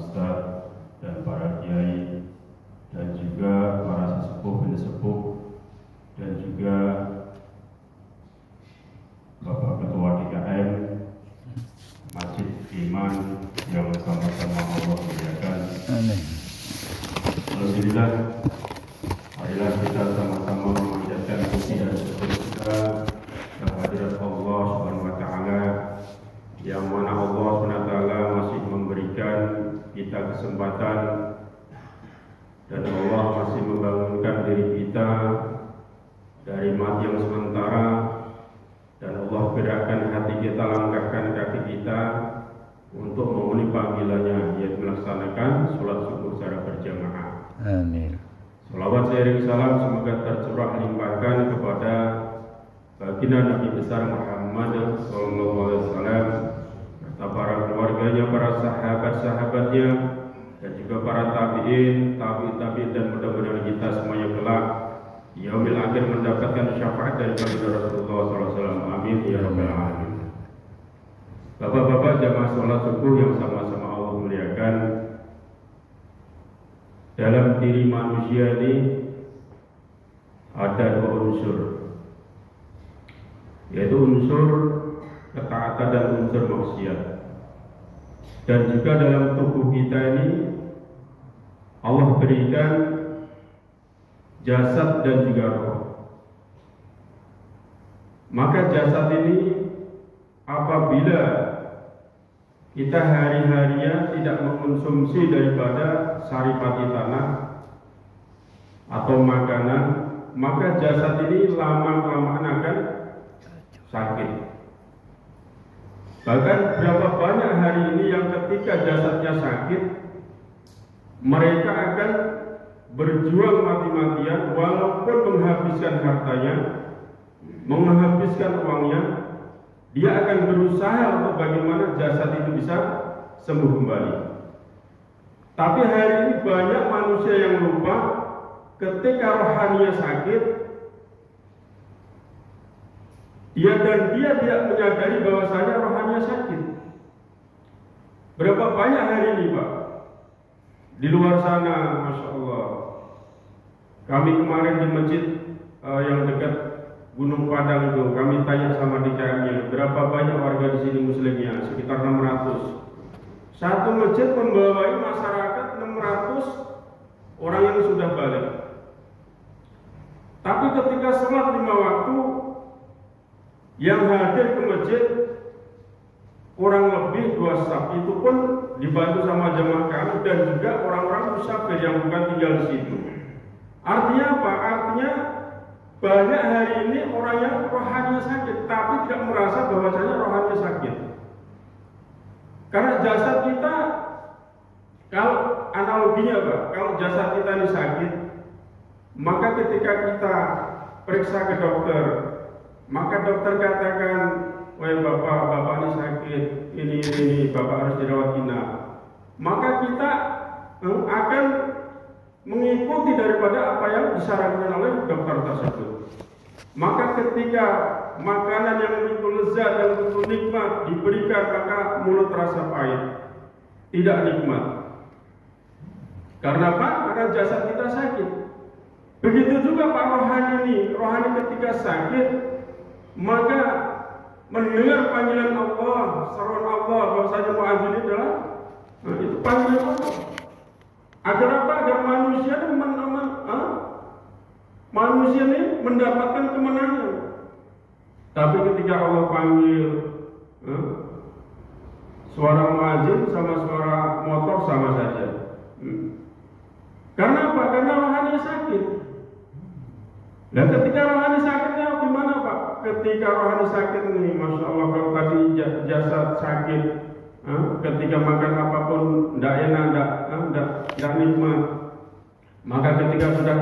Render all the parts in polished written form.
ustadz dan para kiai dan juga para sesepuh sesepuh dan juga Bapak Ketua DKM Masjid Iman yang sama-sama Allah muliakan. Amin. Alhamdulillah, marilah kita sama-sama memanjatkan puji dan syukur kita kehadirat Allah Subhanahu wa taala, yang mana Allah Subhanahu wa taala masih memberikan kita kesempatan dan Allah masih membangunkan diri kita dari mati yang sementara, dan Allah gerakkan hati kita, langkahkan kaki kita untuk memenuhi panggilannya, yaitu melaksanakan sholat subuh secara berjamaah. Amin. Salawat seiring salam semoga tercurah limpahkan kepada baginda Nabi besar Muhammad sallallahu alaihi wasallam serta para keluarganya, para sahabat-sahabatnya, dan juga para tabi'in, tabi'in, dan mudah-mudahan kita semuanya kelak yaumil akhir mendapatkan syafaat dari baginda Rasulullah sallallahu alaihi wasallam. Amin ya rabbal alamin. Bapak-bapak jamaah sholat subuh yang sama-sama Allah muliakan, dalam diri manusia ini ada dua unsur, yaitu unsur ketaatan dan unsur maksiat. Dan juga dalam tubuh kita ini Allah berikan jasad dan juga roh. Maka jasad ini apabila kita hari-harinya tidak mengkonsumsi daripada saripati tanah atau makanan, maka jasad ini lama-kelamaan akan sakit. Bahkan berapa banyak hari ini yang ketika jasadnya sakit, mereka akan berjuang mati-matian walaupun menghabiskan hartanya, menghabiskan uangnya, dia akan berusaha untuk bagaimana jasad itu bisa sembuh kembali. Tapi hari ini banyak manusia yang lupa ketika rohaninya sakit, dia tidak menyadari bahwasanya rohaninya sakit. Berapa banyak hari ini, Pak? Di luar sana, Masya Allah. Kami kemarin di masjid yang dekat Gunung Padang itu, kami tanya sama DKM-nya, berapa banyak warga di sini muslimnya? Sekitar 600. Satu masjid membawai masyarakat 600 orang yang sudah balik. Tapi ketika sholat 5 waktu, yang hadir ke masjid kurang lebih 2 saf, itu pun dibantu sama jemaah kami dan juga orang-orang musafir yang bukan tinggal di situ. Artinya apa? Artinya banyak hari ini orang yang rohaninya sakit, tapi tidak merasa bahwasanya rohaninya sakit. Karena jasad kita, kalau analoginya Pak, kalau jasad kita ini sakit, maka ketika kita periksa ke dokter, maka dokter katakan, wah bapak ini sakit, ini bapak harus dirawat inap. Maka kita akan mengikuti daripada apa yang disarankan oleh dokter tersebut. Maka ketika makanan yang begitu lezat, yang begitu nikmat diberikan, maka mulut terasa pahit, tidak nikmat. Karena apa? Karena jasad kita sakit. Begitu juga Pak rohani ini, rohani ketika sakit, maka mendengar panggilan Allah, seruan Allah, bahwasanya muadzin adalah itu panggilan Allah. Agar apa? Agar manusia ini mendapatkan kemenangan. Tapi ketika Allah panggil, suara muadzin sama suara motor sama saja. Karena apa? Karena rohani sakit. Dan ketika rohani sakitnya gimana Pak? Ketika rohani sakit ini, Masya Allah, kalau tadi jasad sakit, ketika makan apapun tidak enak, tidak nikmat. Maka ketika sudah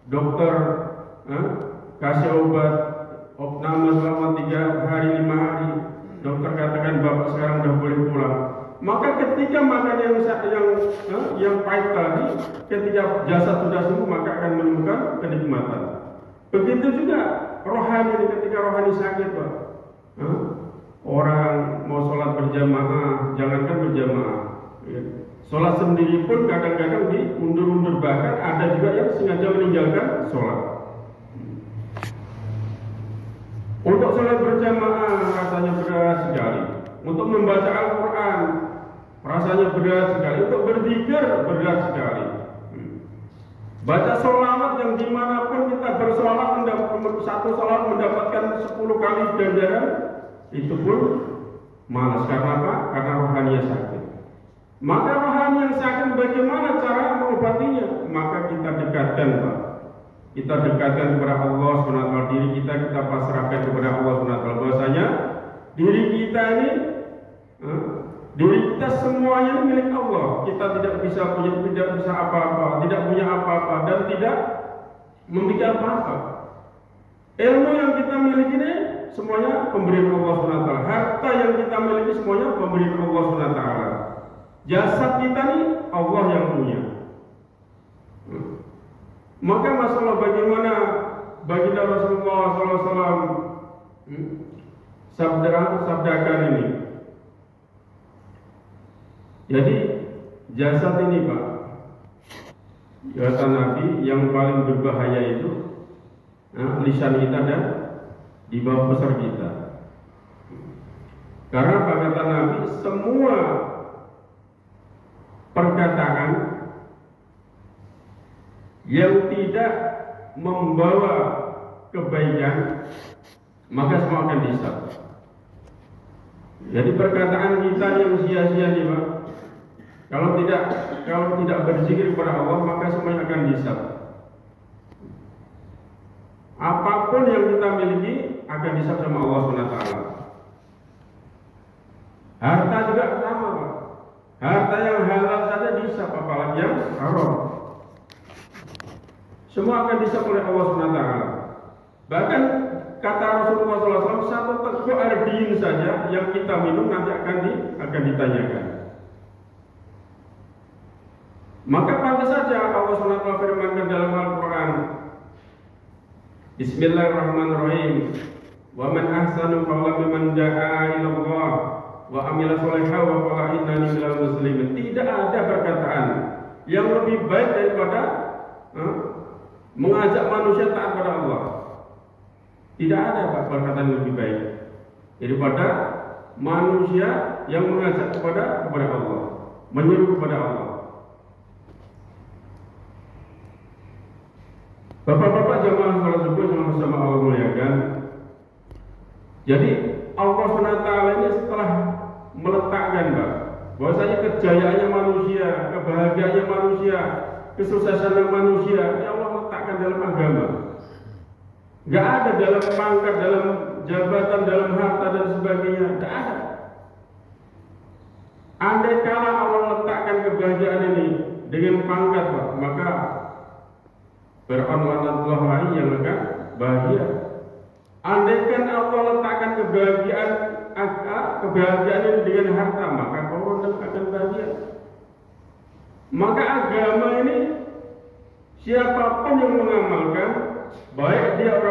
dokter kasih obat opname selama 3 hari 5 hari, dokter katakan bapak sekarang sudah boleh pulang. Maka ketika makan yang pahit tadi, ketika jasad sudah sembuh, maka akan menemukan kenikmatan. Begitu juga rohani, ketika rohani sakit Pak, orang mau sholat berjamaah, jangankan berjamaah, Sholat sendiri pun kadang-kadang diundur-undur, bahkan ada juga yang sengaja meninggalkan sholat. Untuk sholat berjamaah rasanya berat sekali. Untuk membaca Al-Quran rasanya berat sekali. Untuk berzikir berat sekali. Baca sholawat yang dimanapun kita bersolat, satu sholat mendapatkan 10 kali ganjaran, itu pun malas. Karena apa? Karena rohaninya sakit. Maka rohani yang sakit bagaimana cara mengobatinya? Maka kita dekatkan, Pak. Kita dekatkan kepada Allah SWT. Diri kita pasrahkan kepada Allah SWT. Bahwasanya diri kita ini, diri kita semuanya ini milik Allah. Kita tidak bisa apa-apa, tidak punya apa-apa, dan tidak memiliki apa-apa. Ilmu yang kita miliki ini semuanya pemberian Allah SWT. Harta yang kita miliki semuanya pemberian Allah SWT. Jasad kita ini Allah yang punya. Maka masalah bagaimana baginda Rasulullah SAW sabdakan ini. Jadi jasad ini, Pak, kata Nabi, yang paling berbahaya itu lisan kita dan di bawah besar kita. Karena apa kata Nabi? Semua perkataan yang tidak membawa kebaikan maka semua akan dihisab. Jadi perkataan kita yang sia-sia nih, Pak, kalau tidak berzikir kepada Allah maka semuanya akan dihisab. Apapun yang kita miliki akan dihisab sama Allah SWT. Harta juga sama, Pak. Harta yang halal saja dihisab, apalagi yang haram. Semua akan dihisab oleh Allah SWT. Bahkan kata Rasulullah SAW, satu teguk air dingin saja yang kita minum nanti akan ditanyakan. Maka pantas saja Allah SWT firmankan dalam Al-Quran, Bismillahirrahmanirrahim. Wa man ahsanu qawlan mimman da'a ila Allah wa amila sholihan wa qala innani minal muslimin. Tidak ada perkataan yang lebih baik daripada mengajak manusia taat pada Allah. Tidak ada perkataan yang lebih baik daripada manusia yang mengajak kepada Allah, menyuruh kepada Allah. Bapak-bapak jamaah salat subuh sama-sama Allah muliakan. Jadi Allah SWT ini setelah meletakkan, Pak, bahwasanya kejayaannya manusia, kebahagiaannya manusia, kesuksesannya manusia, ya Allah letakkan dalam agama. Gak ada dalam pangkat, dalam jabatan, dalam harta dan sebagainya. Gak ada. Andai kala Allah letakkan kebahagiaan ini dengan pangkat, Pak, maka Fir'aun laknatullah alaihi yang akan bahagia. Andaikan Allah letakkan kebahagiaan ini dengan harta, maka Allah akan bahagia. Maka agama ini siapapun yang mengamalkan, baik dia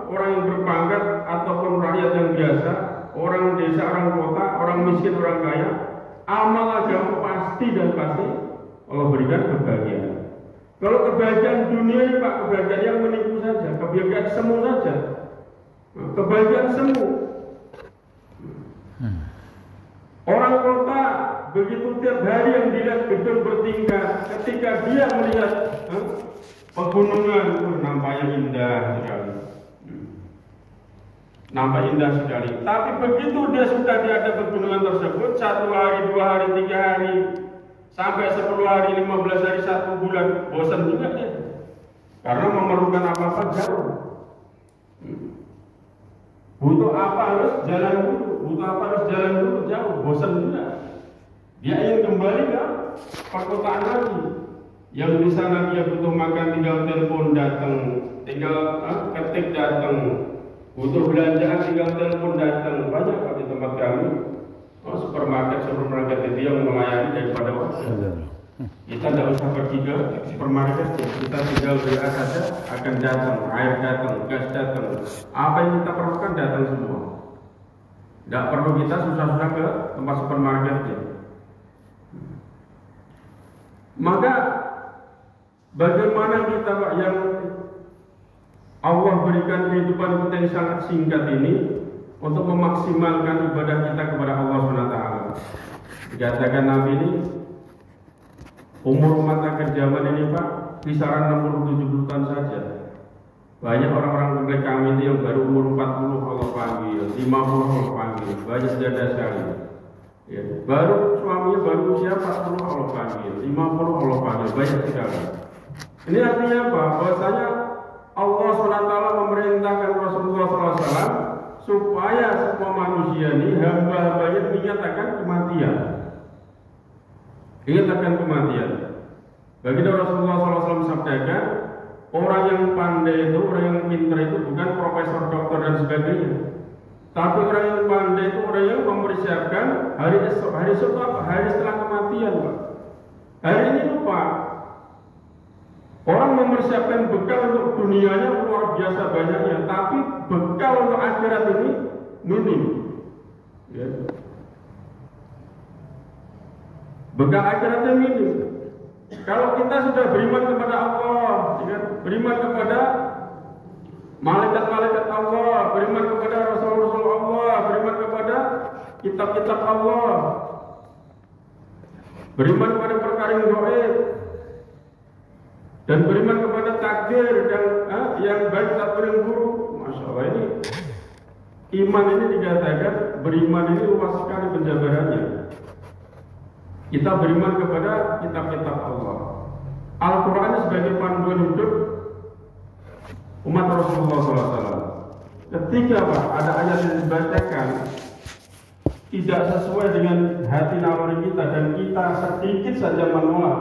orang yang berpangkat ataupun rakyat yang biasa, orang desa, orang kota, orang miskin, orang kaya, amal agama pasti dan pasti Allah berikan kebahagiaan. Kalau kebahagiaan dunia ini, Pak, kebahagiaan yang menipu saja, kebahagiaan semu saja, kebahagiaan semu. Orang kota begitu tiap hari yang dilihat gedung bertingkat, ketika dia melihat pegunungan, nampaknya indah sekali, nampak indah sekali. Tapi begitu dia sudah di atas pegunungan tersebut, 1 hari, 2 hari, 3 hari, sampai 10 hari, 15 hari, 1 bulan, bosan juga dia. Karena memerlukan apa-apa jauh. Butuh apa harus jalan dulu, butuh apa harus jalan dulu, jauh, bosan juga. Dia ingin kembali ke perkotaan lagi. Yang di sana dia butuh makan, tinggal telepon datang, tinggal ketik datang, butuh belanjaan, tinggal telepon datang. Banyak Pak di tempat kami. Supermarket itu yang melayani daripada waktu. Kita tidak usah pergi ke supermarket, kita tinggal WA saja akan datang, air datang, gas datang, apa yang kita perlukan datang semua. Tidak perlu kita susah-susah ke tempat supermarket. Maka bagaimana kita Pak yang Allah berikan kehidupan kita yang sangat singkat ini untuk memaksimalkan ibadah kita kepada Allah SWT. Dikatakan Nabi ini umur umat akhir zaman ini Pak kisaran 60-70 tahun saja. Banyak orang-orang komplek kami itu yang baru umur 40 Allah panggil, 50 Allah panggil, banyak janda sekali. Ya, baru suaminya baru usia 40 Allah panggil, 50 Allah panggil, banyak sekali. Ini artinya apa? Bahwasanya Allah SWT memerintahkan Rasulullah SAW supaya semua manusia ini hamba-hambanya menyatakan kematian. Ingat akan kematian. Baginda Rasulullah SAW sabdakan, orang yang pandai itu, orang yang pintar itu bukan profesor, dokter dan sebagainya. Tapi orang yang pandai itu orang yang mempersiapkan hari esok. Hari esok apa? Hari setelah kematian Pak. Hari ini lupa. Orang mempersiapkan bekal untuk dunianya luar biasa banyaknya, tapi bekal untuk akhirat ini minim. Ya. Bekal akhiratnya minim. Kalau kita sudah beriman kepada Allah, ya, beriman kepada malaikat-malaikat Allah, beriman kepada Rasul-Rasul Allah, beriman kepada kitab-kitab Allah, beriman kepada perkara yang gaib, dan beriman kepada takdir yang baik takdir yang buruk. Masya Allah, ini iman ini dikatakan beriman ini luas sekali penjabarannya. Kita beriman kepada kitab-kitab Allah. Al-Quran sebagai panduan hidup umat Rasulullah SAW. Ketika Pak, ada ayat yang dibacakan tidak sesuai dengan hati naluri kita dan kita sedikit saja menolak,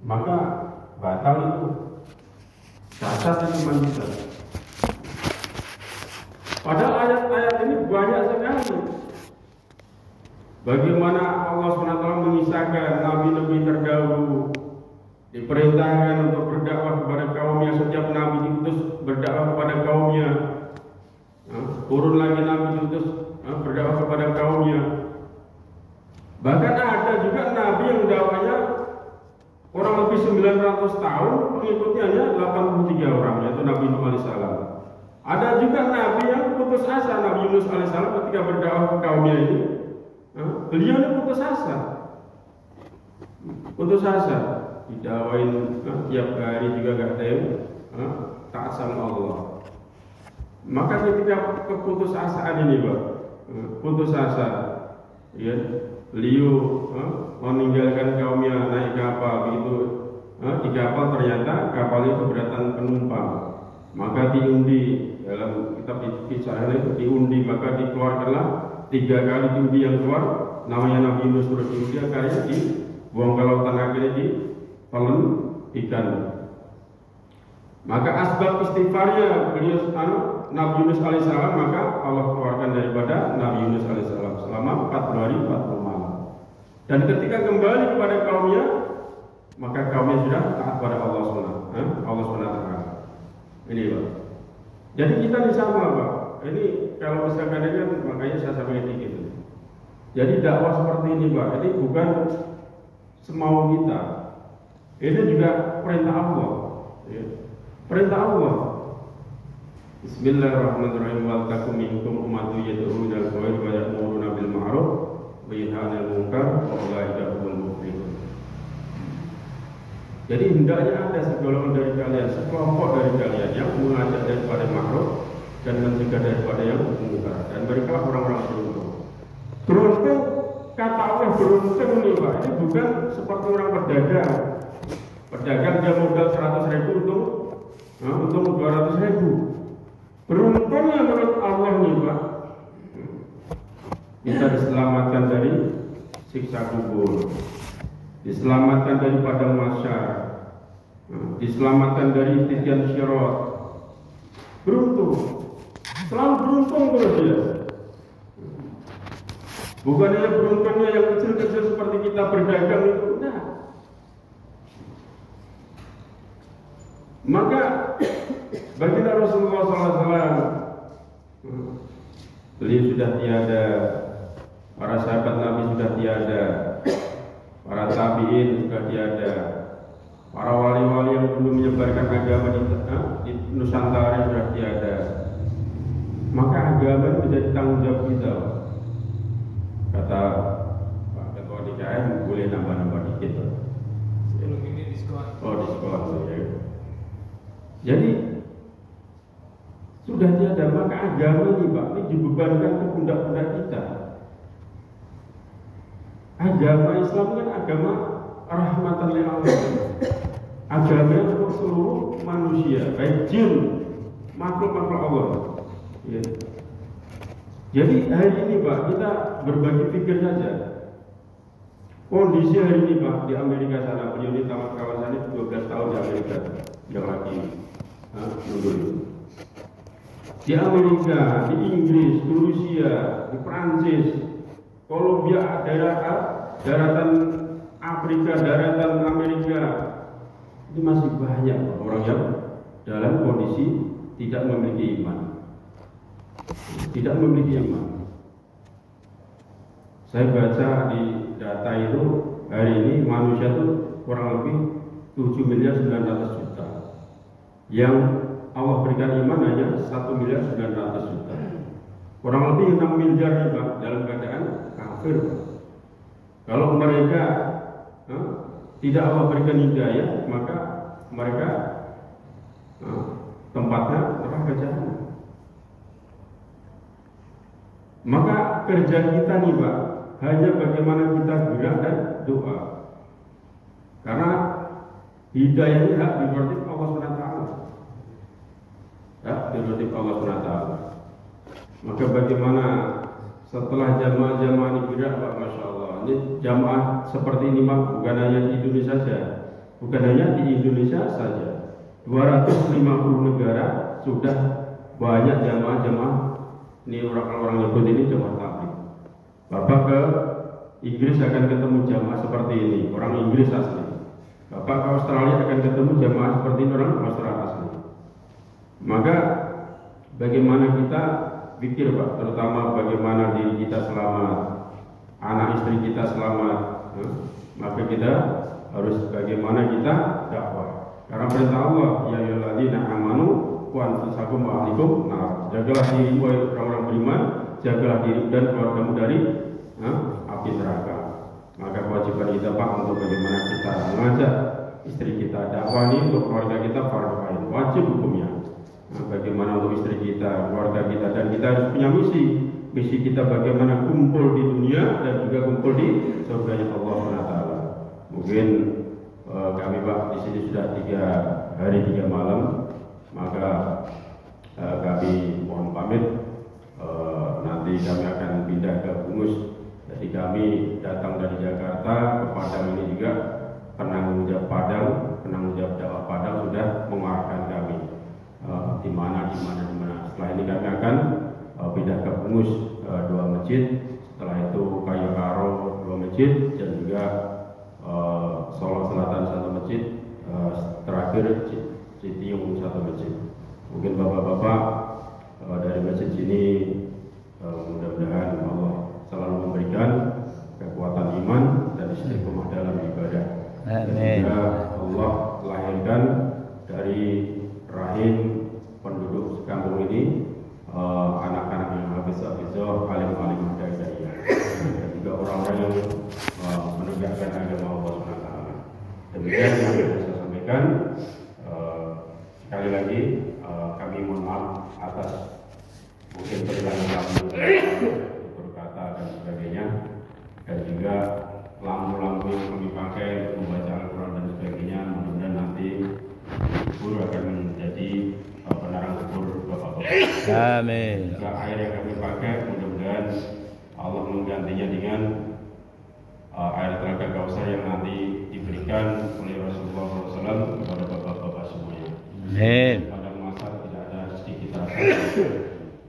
maka batal itu, cacat iman kita. Padahal ayat-ayat ini banyak sekali. Bagaimana Allah SWT mengisahkan nabi-nabi terdahulu diperintahkan untuk berdakwah kepada kaumnya. Setiap nabi diutus berdakwah kepada kaumnya. Turun lagi nabi diutus berdakwah kepada kaumnya. Bahkan ada juga nabi yang dakwahnya kurang lebih 900 tahun, pengikutnya hanya 83 orang, yaitu Nabi Nuh alaihissalam. Ada juga nabi yang putus asa, Nabi Yunus alaihissalam ketika berdakwah ke kaumnya ini. Beliau ini putus asa, didakwain tiap hari juga gak ada yang taat sama Allah. Maka ketika keputusasaan ini Pak, putus asa, ya, beliau meninggalkan kaumnya naik kapal begitu. Di kapal ternyata kapalnya keberatan penumpang, maka diundi dalam kitab kisah itu diundi, maka dikeluarkanlah 3 kali diundi yang keluar namanya Nabi Yunus suruh diundi, akhirnya dibuang ke lautan, akhirnya ditelan ikan. Maka asbab istighfarnya beliau Nabi Yunus alaihissalam, maka Allah keluarkan daripada Nabi Yunus alaihissalam selama 40 hari 40 malam. Dan ketika kembali kepada kaumnya, maka kaumnya sudah taat pada Allah SWT. Ini Pak. Jadi kita ini sama Pak. Ini kalau misalkan ini kan, makanya saya sampaikan dikit. Jadi dakwah seperti ini Pak, ini bukan semau kita. Ini juga perintah Allah. Ya. Perintah Allah. Bismillahirrahmanirrahim. Wal takum minkum ummatun yad'una ila al-khair wa ya'muruna bil ma'ruf wa yanhauna 'anil munkar wa ulaika humul muflihun. Jadi hendaknya ada segolongan dari kalian, sekelompok dari kalian yang mengajak daripada ma'ruf dan mencegah daripada yang munkar, dan mereka orang-orang beruntung. Beruntung, kata Allah beruntung nih Pak, ini bukan seperti orang pedagang. Pedagang dia modal 100.000 untung 200.000. Beruntungnya menurut Allah nih Pak, bisa diselamatkan dari siksa kubur, diselamatkan dari padang mahsyar, diselamatkan dari titian syirat. Beruntung, selalu beruntung terus dia. Bukannya beruntungnya yang kecil-kecil seperti kita berdagang itu, nah. Maka baginda Rasulullah SAW, beliau sudah tiada, para sahabat Nabi sudah tiada, para tabi'in sudah tiada, para wali-wali yang dulu menyebarkan agama di Nusantara sudah tiada. Maka agama itu menjadi tanggung jawab kita. Kata Pak Ketua DKM, boleh nambah-nambah dikit. Sebelum ini diskon. Oh, diskon ya. Jadi sudah tiada, maka agama ini Pak, ini dibebankan ke pundak-pundak kita. Agama Islam kan agama rahmatan lil alamin. Agama untuk seluruh manusia, baik jin, makhluk-makhluk Allah. Ya. Jadi hari ini Pak, kita berbagi pikir saja. Kondisi hari ini Pak di Amerika sana, beliau ini tamat kawasan ini 12 tahun di Amerika, yang lagi mundur. Di Amerika, di Inggris, di Rusia, di Prancis, Kolombia, daratan Afrika, daratan Amerika, ini masih banyak orang yang dalam kondisi tidak memiliki iman. Tidak memiliki iman. Saya baca di data itu hari ini manusia itu kurang lebih 7.900.000.000. Yang Allah berikan iman hanya 1.900.000.000. Kurang lebih 6 miliar Pak dalam keadaan kafir. Kalau mereka tidak Allah berikan hidayah, maka mereka tempatnya neraka jahanam. Maka kerja kita nih Pak, hanya bagaimana kita gerak dan doa. Karena hidayah ini hak prerogatif Allah SWT. Hak prerogatif Allah SWT. Maka bagaimana setelah jamaah-jamaah ini gerak Pak, Masya Allah. Ini jamaah seperti ini Pak, bukan hanya di Indonesia saja. Bukan hanya di Indonesia saja. 250 negara sudah banyak jamaah-jamaah. Ini orang-orang nyebut ini jamaah tabligh. Bapak ke Inggris akan ketemu jamaah seperti ini, orang Inggris asli. Bapak ke Australia akan ketemu jamaah seperti ini, orang Australia asli. Maka bagaimana kita pikir Pak, terutama bagaimana diri kita selamat, anak istri kita selamat, maka kita harus bagaimana kita dakwah. Karena perintah Allah, ya ayyuhalladzina amanu wa anfusakum wa ahlikum nar. Jagalah dirimu orang-orang beriman, jagalah diri dan keluargamu dari api neraka. Maka kewajiban kita Pak untuk bagaimana kita mengajak istri kita dakwah ini untuk keluarga kita fardu ain, wajib hukumnya. Bagaimana untuk istri kita, keluarga kita, dan kita harus punya misi. Misi kita bagaimana kumpul di dunia dan juga kumpul di surganya Allah SWT. Mungkin kami Pak di sini sudah 3 hari 3 malam, maka kami mohon pamit. Nanti kami akan pindah ke Bungus. Jadi kami datang dari Jakarta ke Padang ini juga penanggung jawab Padang, penanggung jawab dakwah Padang sudah mengarahkan kami di mana. Setelah ini kami akan pindah ke Bungus 2 masjid. Setelah itu Kayu Karo 2 masjid dan juga Solo Selatan 1 masjid. Terakhir Citiung 1 masjid. Mungkin bapak-bapak dari masjid sini mudah-mudahan Allah selalu memberikan kekuatan iman dan istiqomah dalam ibadah. Amin. Allah lahirkan dari rahim penduduk sekampung ini anak-anak yang hafiz-hafizah, alim-alim hidayah, dan juga orang-orang yang menegakkan agama Allah SWT. Demikian yang saya sampaikan. Sekali lagi kami mohon maaf atas mungkin perilaku berkata dan sebagainya, dan juga lampu-lampu yang kami pakai untuk membaca Al-Quran dan sebagainya. Mudah-mudahan nanti kubur akan menjadi penerang kubur bapak-bapak. Amin. Juga air yang kami pakai mudah-mudahan Allah menggantinya dengan air telaga Kausar yang nanti diberikan oleh Rasulullah SAW kepada bapak-bapak semuanya. Amin. Pada masa tidak ada sedikit rasa.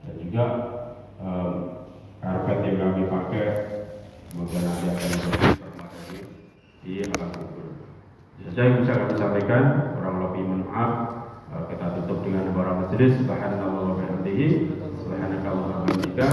Dan juga karpet yang kami pakai semoga nanti akan bermanfaat di alam kubur. Saya bisa kami sampaikan, kurang lebih mohon maaf. Kita tutup dengan doa majelis. Subhanallah wa bihamdihi, subhanakallahumma wa bihamdika.